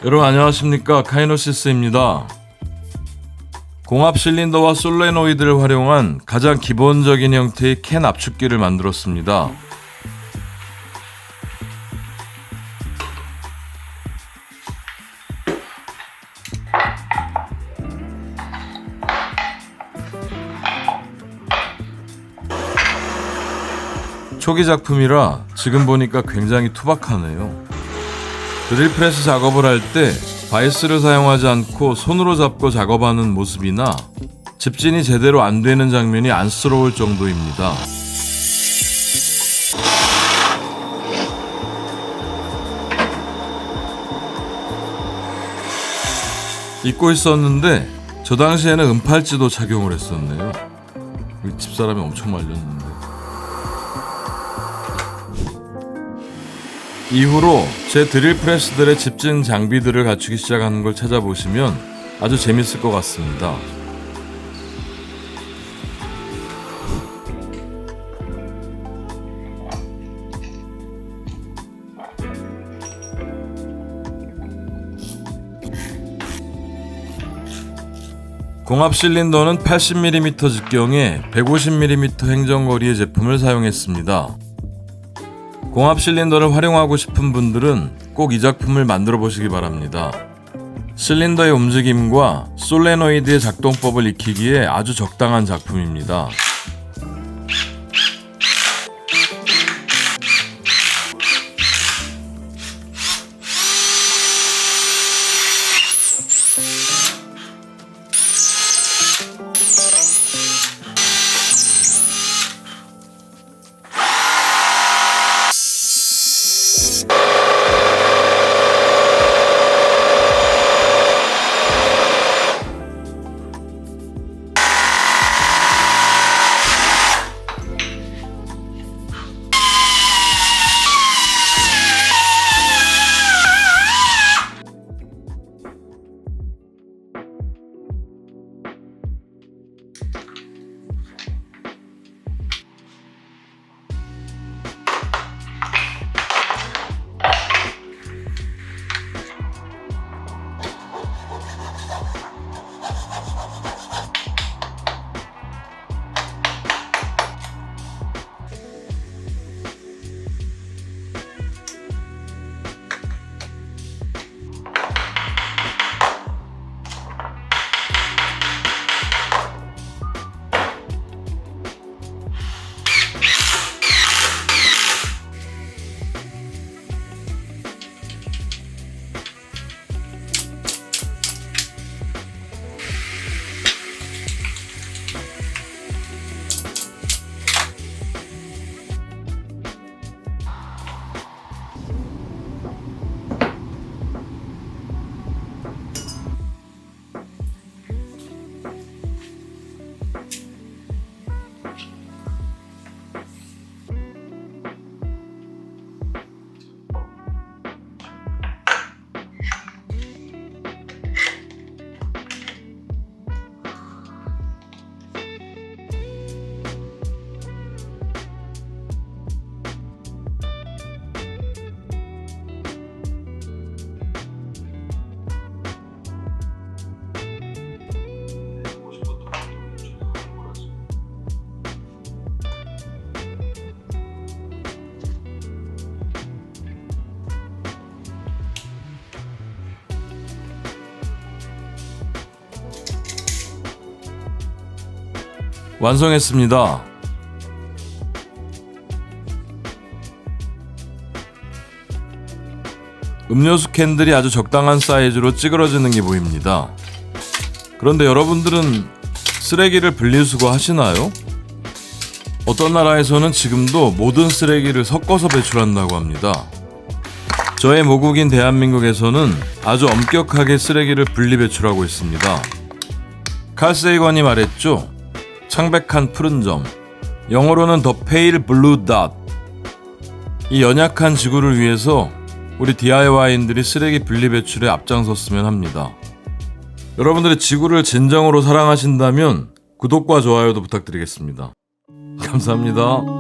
여러분 안녕하십니까, 카이노시스입니다. 공합 실린더와 솔레노이드를 활용한 가장 기본적인 형태의 캔 압축기를 만들었습니다. 초기 작품이라 지금 보니까 굉장히 투박하네요. 드릴프레스 작업을 할 때 바이스를 사용하지 않고 손으로 잡고 작업하는 모습이나 집진이 제대로 안 되는 장면이 안쓰러울 정도입니다. 잊고 있었는데 저 당시에는 은팔찌도 착용을 했었네요. 집사람이 엄청 말렸는데. 이후로 제 드릴 프레스들의 집진 장비들을 갖추기 시작하는 걸 찾아보시면 아주 재밌을 것 같습니다. 공합 실린더는 80mm 직경에 150mm 행정거리의 제품을 사용했습니다. 공합 실린더를 활용하고 싶은 분들은 꼭 이 작품을 만들어 보시기 바랍니다. 실린더의 움직임과 솔레노이드의 작동법을 익히기에 아주 적당한 작품입니다. 완성했습니다. 음료수 캔들이 아주 적당한 사이즈로 찌그러지는 게 보입니다. 그런데 여러분들은 쓰레기를 분리수거 하시나요? 어떤 나라에서는 지금도 모든 쓰레기를 섞어서 배출한다고 합니다. 저의 모국인 대한민국에서는 아주 엄격하게 쓰레기를 분리 배출하고 있습니다. 칼 세이건이 말했죠. 창백한 푸른 점, 영어로는 The Pale Blue Dot. 이 연약한 지구를 위해서 우리 DIY인들이 쓰레기 분리 배출에 앞장섰으면 합니다. 여러분들이 지구를 진정으로 사랑하신다면 구독과 좋아요도 부탁드리겠습니다. 감사합니다.